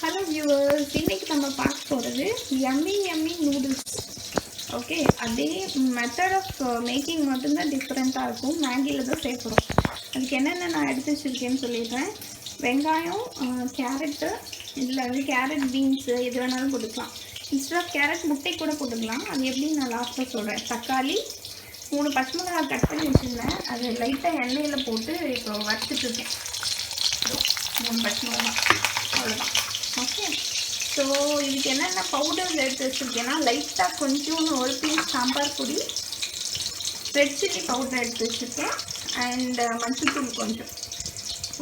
Hello viewers, இன்னைக்கு நம்ம பார்க்க போகிறது yummy noodles. ஓகே, அதே மெத்தட் ஆஃப் மேக்கிங் மட்டும்தான் டிஃப்ரெண்ட்டாக இருக்கும். மேகியில் தான் சேர்க்குறோம். அதுக்கு என்னென்ன நான் எடுத்து வச்சுருக்கேன்னு சொல்லிடுறேன். வெங்காயம், கேரட்டு, இதில் வந்து கேரட் பீன்ஸு எது வேணாலும் போட்டுக்கலாம். இன்ஸ்டெட் ஆஃப் கேரட் முட்டை கூட போட்டுக்கலாம். அது எப்படின்னு நான் லாஸ்ட்டாக சொல்கிறேன். தக்காளி, 3 பச்சை மிளகாய் கட் பண்ணி வச்சுருந்தேன். அது லைட்டாக எண்ணெயில் போட்டு இப்போ வறுத்துட்ருக்கேன். 3 பச்சை மிளகாய், அவ்வளோதான். ஓகே, ஸோ இதுக்கு என்னென்ன பவுடர்ஸ் எடுத்து வச்சுருக்கேன்னா, லைட்டாக கொஞ்சோன்னு ஒரு பீஸ் சாம்பார் பொடி, ரெட் சில்லி பவுடர் எடுத்து வச்சுருக்கேன், அண்ட் மஞ்சள்தூள் கொஞ்சம்.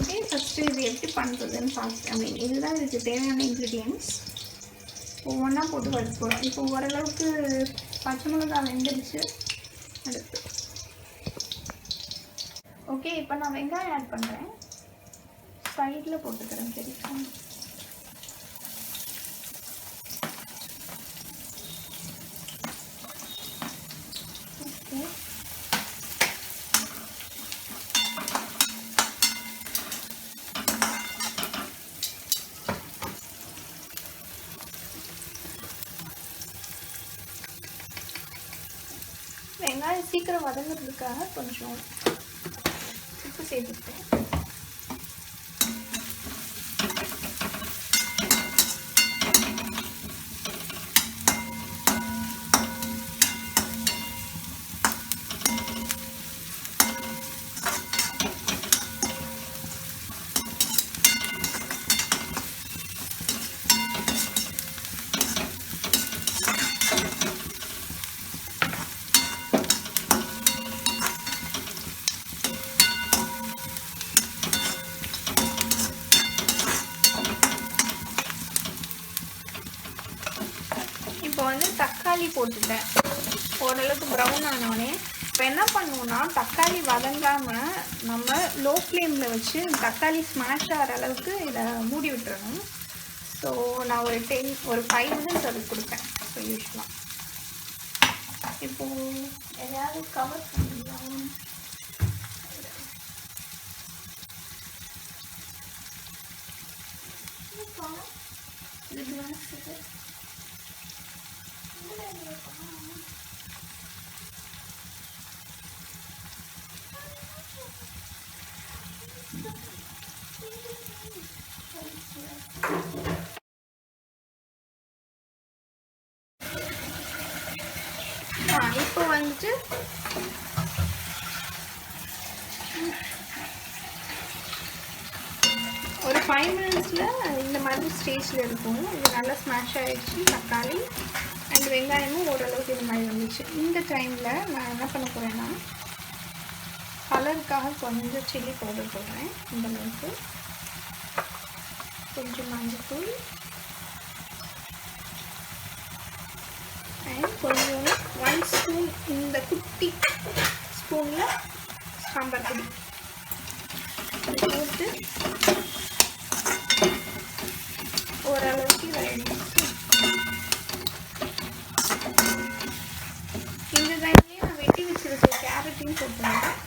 ஓகே, ஃபஸ்ட்டு இது எப்படி பண்ணுறதுன்னு இதுதான் இதுக்கு தேவையான இன்க்ரீடியன்ட்ஸ். ஒவ்வொன்றா போட்டு வறுத்து போகிறோம். இப்போ ஓரளவுக்கு பச்சை மிளகாய் வெந்துடுச்சு. அடுத்து ஓகே, இப்போ நான் வெங்காயம் ஆட் பண்ணுறேன். சைடில் போட்டுக்கிறேன். சரிங்களா? ஓகே, வெங்காயம் சீக்கிரம் வதங்குறதுக்காக கொஞ்சம் உப்பு சேர்த்துக்கிட்டேன். இப்போ வந்து தக்காளி போட்டுட்டேன். ஓரளவுக்கு ப்ரௌன் ஆனோடனே இப்போ என்ன பண்ணுவோம்னா, தக்காளி வதங்காமல் நம்ம லோ ஃப்ளேமில் வச்சு தக்காளி ஸ்மாஷ் ஆகிற அளவுக்கு இதை மூடி விட்டுறணும். ஸோ நான் ஒரு 5 மினிட்ஸ் அதுக்கு கொடுப்பேன். ஸோ யூஸ்வலாக இப்போது எதாவது கவர் பண்ணிடலாம். இப்போ வந்துட்டு ஒரு 5 மினிட்ஸில் இந்த மாதிரி ஸ்டேஜில் இருக்கும். இது நல்லா ஸ்மாஷ் ஆகிடுச்சு. தக்காளி அண்ட் வெங்காயமும் ஓரளவுக்கு இது மாதிரி வந்துச்சு. இந்த டைமில் நான் என்ன பண்ண போகிறேன்னா, கலருக்காக கொஞ்சம் சில்லி பவுடர் போடுறேன். இந்தளவுக்கு கொஞ்சம் மஞ்சள்தூள் அண்ட் கொஞ்சம் 1 ஸ்பூன், இந்த குட்டி ஸ்பூனில் சாம்பார் பொடி போட்டு ஓரளவுக்கு ரெடி. இந்த டைம்லேயே நான் வெட்டி வச்சிருக்க கேரட்டையும் போட்டுருவேன்.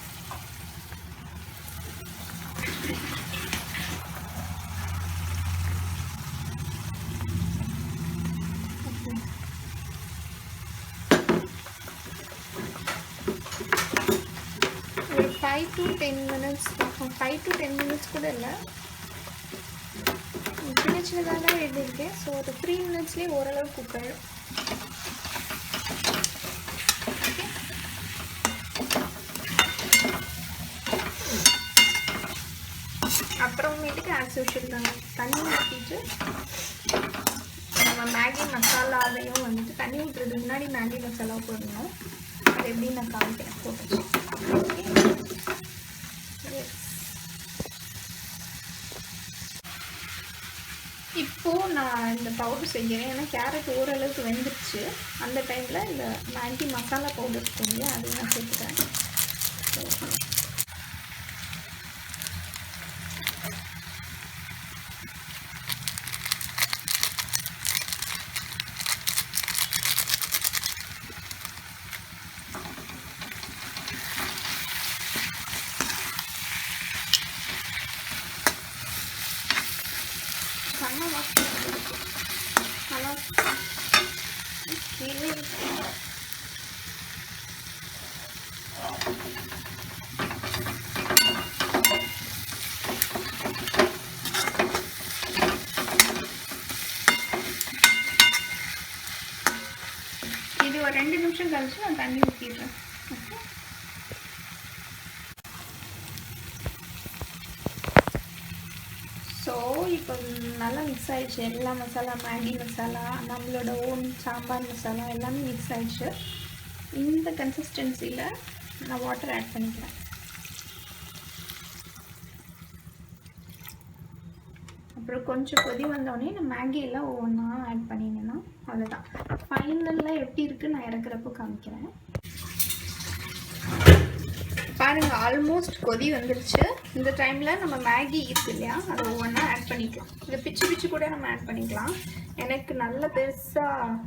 ஒரு 5 to 10 மினிட்ஸ், 5 to 10 மினிட்ஸ் கூட இல்லை, சின்னதாக தான் எழுதியிருக்கேன். ஸோ ஒரு 3 மினிட்ஸ்லேயே ஓரளவு குக் ஆகிடும். அப்புறமேட்டுக்கு ஆஸ் யூஷுவல் நாங்கள் தண்ணி ஊற்றிட்டு நம்ம மேகி மசாலாவையும் வந்துட்டு தண்ணி ஊற்றுறதுக்கு முன்னாடி மேகி மசாலா போடணும். அது எப்படி நான் காமிக்கிறேன் போட்டுச்சு. இப்போது நான் இந்த பவுடர் செய்கிறேன். ஏன்னா கேரட் ஓரளவுக்கு வெந்துடுச்சு. அந்த டைமில் இந்த மேகி மசாலா பவுடர் இருக்குங்க, அதையும் நான் சேர்த்துக்கிறேன். செம்ம வாசனை இருக்கு. நல்லா இது ஒரு 2 நிமிஷம் கழிச்சு நான் தண்ணி ஊற்றிடுறேன். ஓகே, ஸோ இப்போ நல்லா மிக்ஸ் ஆகிடுச்சு. எல்லா மசாலா, மேகி மசாலா, நம்மளோட ஓன் சாம்பார் மசாலா எல்லாமே மிக்ஸ் ஆகிடுச்சு. இந்த கன்சிஸ்டன்சியில் நான் வாட்டர் ஆட் பண்ணிக்கிறேன். அப்புறம் கொஞ்சம் கொதி வந்தோடனே நான் மேகி எல்லாம் ஒவ்வொன்றா ஆட் பண்ணினேன்னா அவ்வளோதான். ஃபைனலில் எப்படி இருக்குது நான் இறக்குறப்போ காமிக்கிறேன். பாருங்கள், ஆல்மோஸ்ட் கொதி வந்துருச்சு. இந்த டைமில் நம்ம மேகி இருக்கு இல்லையா, அதை ஒவ்வொன்றா ஆட் பண்ணிக்கலாம். இதை பிச்சு பிச்சு கூட நம்ம ஆட் பண்ணிக்கலாம். எனக்கு நல்ல பெருசாக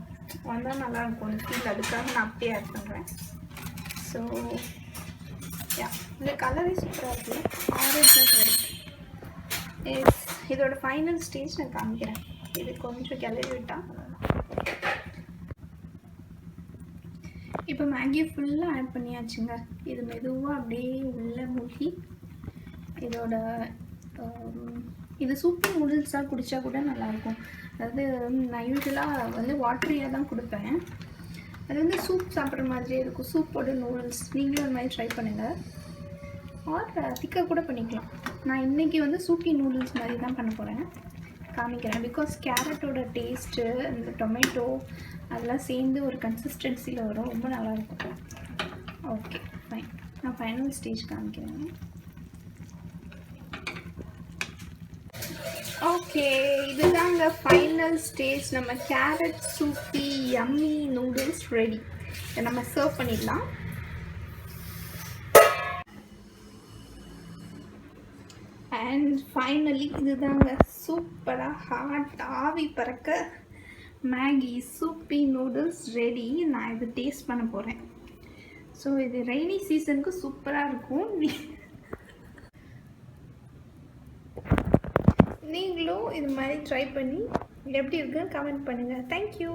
வந்தால் நல்லாயிருக்கும் இந்த ஃபீல், அதுக்காக நான் அப்படியே ஆட் பண்ணுறேன். ஸோ யா, இந்த கலரே சூப்பராக இருக்குது, ஆரஞ்சாக இருக்குது. இதோட ஃபைனல் ஸ்டேஜ் நான் காமிக்கிறேன். இது கொஞ்சம் கிளறி விட்டால் இப்போ மேகி ஃபுல்லாக ஆட் பண்ணியாச்சுங்க. இது மெதுவாக அப்படியே உள்ளே மூழ்கி இதோட இது சூப்பி நூடுல்ஸாக குடித்தா கூட நல்லாயிருக்கும். அதாவது நான் யூஸ்வலாக வந்து வாட்டரியாக தான் கொடுப்பேன். அது வந்து சூப் சாப்பிட்ற மாதிரியே இருக்கும். சூப்போட நூடுல்ஸ் நீங்களும் அந்த மாதிரி ட்ரை பண்ணுங்கள். ஆர் திக்காக கூட பண்ணிக்கலாம். நான் இன்றைக்கி வந்து சூப்பி நூடுல்ஸ் மாதிரி தான் பண்ண போகிறேன், காமிக்கிறேன். பிகாஸ் கேரட்டோட டேஸ்ட்டு, அந்த டொமேட்டோ அதெல்லாம் சேர்ந்து ஒரு கன்சிஸ்டன்சியில் வரும், ரொம்ப நல்லாயிருக்கும். ஓகே ஃபைன், நான் ஃபைனல் ஸ்டேஜ் காமிக்கிறேன். ஓகே, இதுதாங்க ஃபைனல் ஸ்டேஜ். நம்ம கேரட் சூப்பி யம்மி நூடுல்ஸ் ரெடி. இதை நம்ம சர்வ் பண்ணிடலாம். அண்ட் ஃபைனலி இதுதாங்க சூப்பராக ஹாட் ஆவி பறக்க மேகி சூப்பி நூடுல்ஸ் ரெடி. நான் இது டேஸ்ட் பண்ண போகிறேன். ஸோ இது ரெய்னி சீசனுக்கு சூப்பராக இருக்கும். நீங்களும் இது மாதிரி ட்ரை பண்ணி எப்படி இருக்குன்னு கமெண்ட் பண்ணுங்கள். தேங்க்யூ.